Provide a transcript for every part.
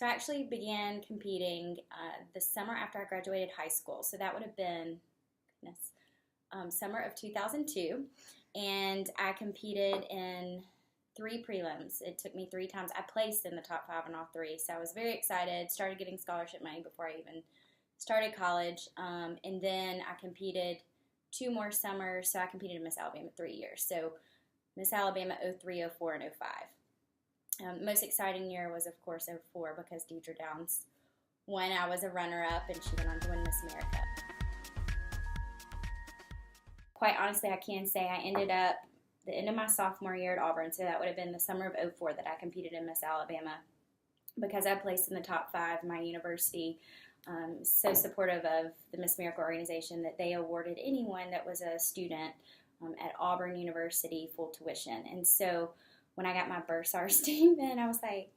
So I actually began competing the summer after I graduated high school. So that would have been, goodness, summer of 2002. And I competed in 3 prelims. It took me 3 times. I placed in the top 5 in all 3. So I was very excited, started getting scholarship money before I even started college. And then I competed 2 more summers. So I competed in Miss Alabama 3 years. So Miss Alabama 03, 04, and 05. Most exciting year was, of course, 04 because Deidre Downs won. I was a runner-up, and she went on to win Miss America. Quite honestly, I can say I ended up the end of my sophomore year at Auburn, so that would have been the summer of 04 that I competed in Miss Alabama. Because I placed in the top 5, my university so supportive of the Miss America organization that they awarded anyone that was a student at Auburn University full tuition. And so when I got my bursar statement, I was like,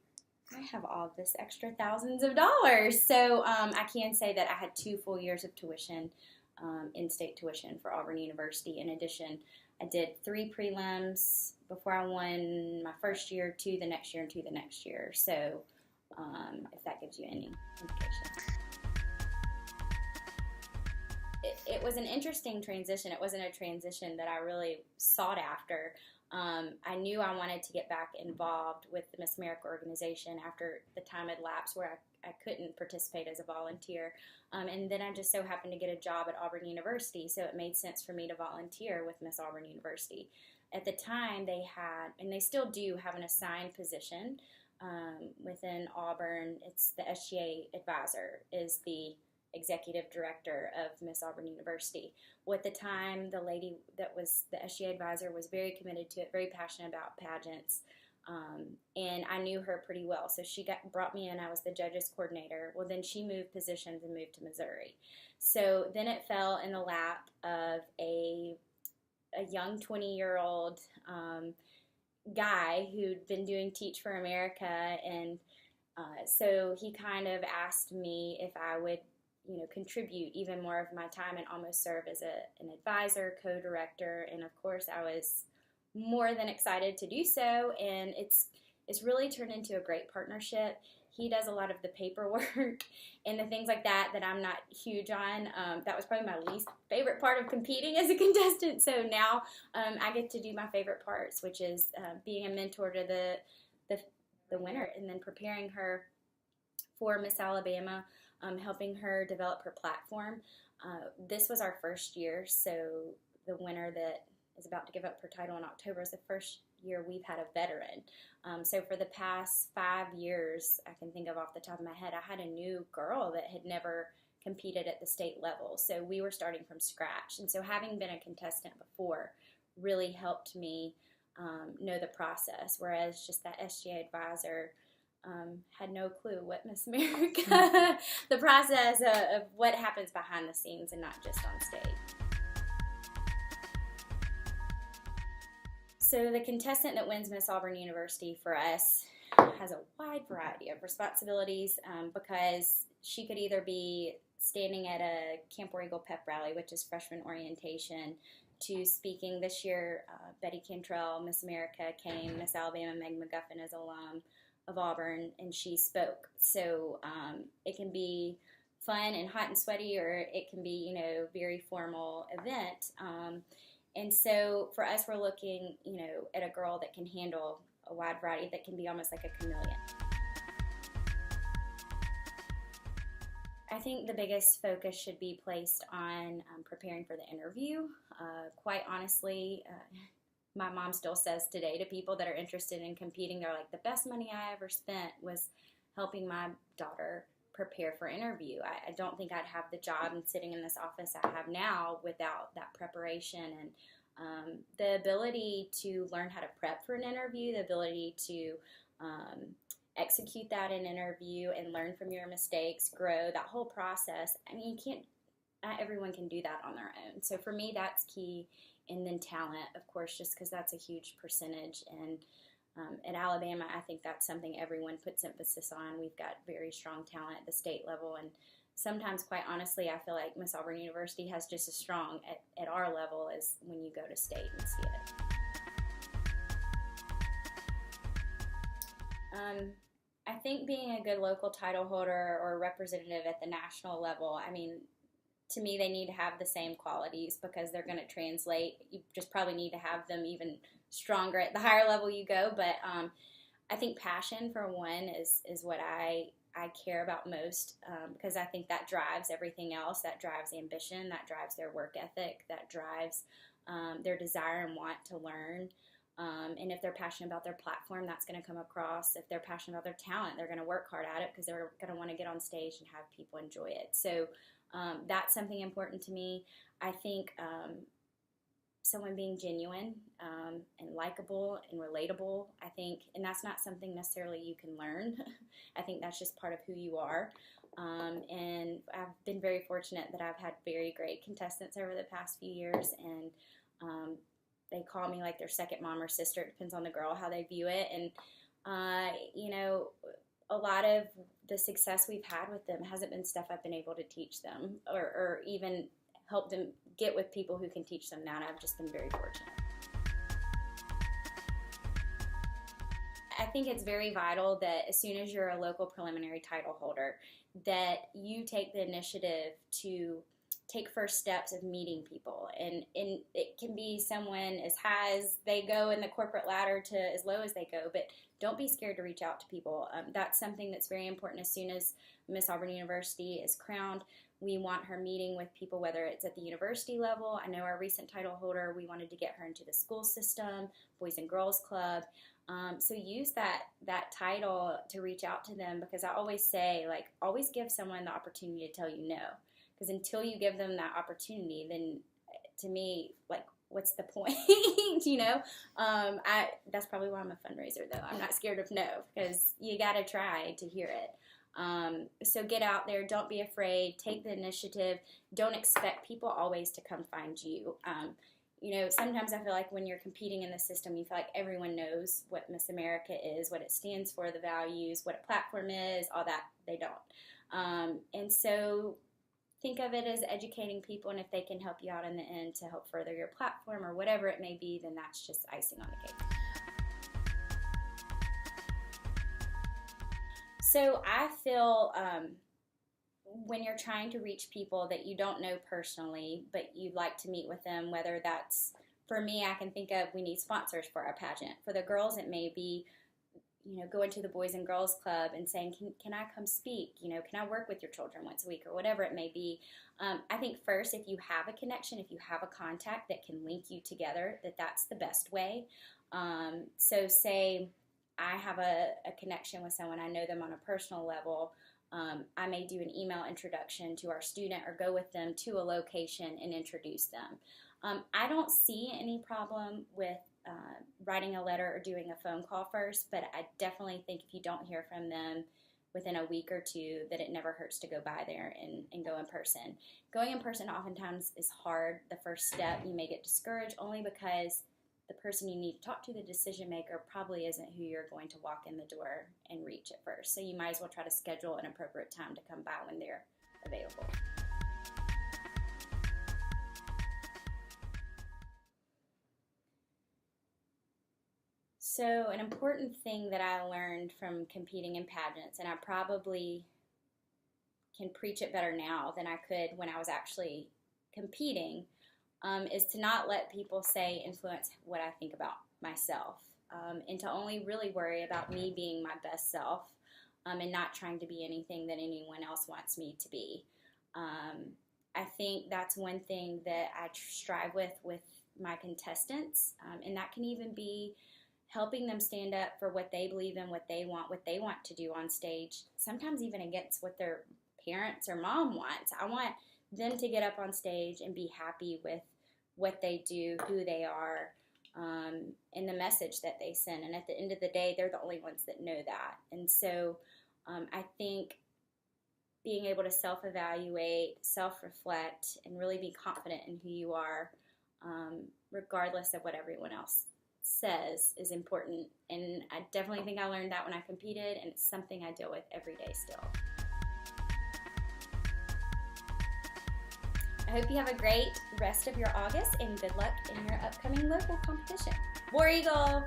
I have all this extra thousands of dollars. So I can say that I had 2 full years of tuition, in-state tuition for Auburn University. In addition, I did 3 prelims before I won my first year, 2 the next year, and 2 the next year. So if that gives you any indication. It was an interesting transition. It wasn't a transition that I really sought after. I knew I wanted to get back involved with the Miss America organization after the time had lapsed where I couldn't participate as a volunteer. And then I just so happened to get a job at Auburn University, so it made sense for me to volunteer with Miss Auburn University. At the time, they had, and they still do have, an assigned position within Auburn. It's the SGA advisor, is the executive director of Miss Auburn University. Well, at the time, the lady that was the SGA advisor was very committed to it, very passionate about pageants, and I knew her pretty well. So she brought me in. I was the judges coordinator. Well, then she moved positions and moved to Missouri. So then it fell in the lap of a young 20-year-old guy who'd been doing Teach for America, and so he kind of asked me if I would contribute even more of my time and almost serve as an advisor, co-director, and of course I was more than excited to do so, and it's really turned into a great partnership. He does a lot of the paperwork and the things like that I'm not huge on. That was probably my least favorite part of competing as a contestant, so now I get to do my favorite parts, which is being a mentor to the winner and then preparing her for Miss Alabama, helping her develop her platform. This was our first year, so the winner that is about to give up her title in October is the first year we've had a veteran. So for the past 5 years, I can think of off the top of my head, I had a new girl that had never competed at the state level. So we were starting from scratch. And so having been a contestant before really helped me know the process, whereas just that SGA advisor had no clue what Miss America, the process of what happens behind the scenes and not just on stage. So the contestant that wins Miss Auburn University for us has a wide variety of responsibilities because she could either be standing at a Camp War Eagle pep rally, which is freshman orientation, to speaking. This year, Betty Cantrell, Miss America, came. Miss Alabama, Meg McGuffin is alum of Auburn, and she spoke. So it can be fun and hot and sweaty, or it can be, very formal event. And so for us, we're looking, at a girl that can handle a wide variety, that can be almost like a chameleon. I think the biggest focus should be placed on preparing for the interview. Quite honestly, my mom still says today to people that are interested in competing, they're like, the best money I ever spent was helping my daughter prepare for interview. I don't think I'd have the job and sitting in this office I have now without that preparation and the ability to learn how to prep for an interview, the ability to execute that in an interview and learn from your mistakes, grow, that whole process. I mean, not everyone can do that on their own. So for me, that's key. And then talent, of course, just because that's a huge percentage. And at Alabama, I think that's something everyone puts emphasis on. We've got very strong talent at the state level. And sometimes, quite honestly, I feel like Miss Auburn University has just as strong at our level as when you go to state and see it. I think being a good local title holder or representative at the national level, I mean, to me, they need to have the same qualities because they're going to translate. You just probably need to have them even stronger at the higher level you go. But I think passion, for one, is what I care about most, because I think that drives everything else. That drives ambition. That drives their work ethic. That drives their desire and want to learn. And if they're passionate about their platform, that's going to come across. If they're passionate about their talent, they're going to work hard at it because they're going to want to get on stage and have people enjoy it. So that's something important to me. I think someone being genuine and likable and relatable, I think, and that's not something necessarily you can learn. I think that's just part of who you are. And I've been very fortunate that I've had very great contestants over the past few years, and they call me like their second mom or sister. It depends on the girl how they view it. And, you know, a lot of the success we've had with them hasn't been stuff I've been able to teach them or even help them get with people who can teach them that. I've just been very fortunate. I think it's very vital that as soon as you're a local preliminary title holder, that you take the initiative to take first steps of meeting people. And it can be someone as high as they go in the corporate ladder to as low as they go, but don't be scared to reach out to people. That's something that's very important. As soon as Miss Auburn University is crowned, we want her meeting with people, whether it's at the university level. I know our recent title holder, we wanted to get her into the school system, Boys and Girls Club. So use that title to reach out to them, because I always say, like, always give someone the opportunity to tell you no. Because until you give them that opportunity, then to me, like, what's the point? You know, that's probably why I'm a fundraiser, though. I'm not scared of no, because you got to try to hear it. So get out there. Don't be afraid. Take the initiative. Don't expect people always to come find you. You know, sometimes I feel like when you're competing in the system, you feel like everyone knows what Miss America is, what it stands for, the values, what a platform is, all that. They don't. And so think of it as educating people, and if they can help you out in the end to help further your platform or whatever it may be, then that's just icing on the cake. So I feel when you're trying to reach people that you don't know personally, but you'd like to meet with them, whether that's, for me, I can think of, we need sponsors for our pageant. For the girls, it may be, you know, going to the Boys and Girls Club and saying, can I come speak? You know, can I work with your children once a week, or whatever it may be. I think first, if you have a connection, if you have a contact that can link you together, that's the best way. So say I have a connection with someone, I know them on a personal level, I may do an email introduction to our student or go with them to a location and introduce them. I don't see any problem with writing a letter or doing a phone call first, but I definitely think if you don't hear from them within a week or two, that it never hurts to go by there and go in person. Going in person oftentimes is hard. The first step, you may get discouraged only because the person you need to talk to, the decision maker, probably isn't who you're going to walk in the door and reach at first. So you might as well try to schedule an appropriate time to come by when they're available. So an important thing that I learned from competing in pageants, and I probably can preach it better now than I could when I was actually competing, is to not let people say influence what I think about myself, and to only really worry about me being my best self, and not trying to be anything that anyone else wants me to be. I think that's one thing that I strive with my contestants, and that can even be helping them stand up for what they believe in, what they want to do on stage, sometimes even against what their parents or mom wants. I want them to get up on stage and be happy with what they do, who they are, and the message that they send. And at the end of the day, they're the only ones that know that. And so I think being able to self-evaluate, self-reflect, and really be confident in who you are, regardless of what everyone else says, is important. And I definitely think I learned that when I competed, and it's something I deal with every day still. I hope you have a great rest of your August, and good luck in your upcoming local competition. War Eagle!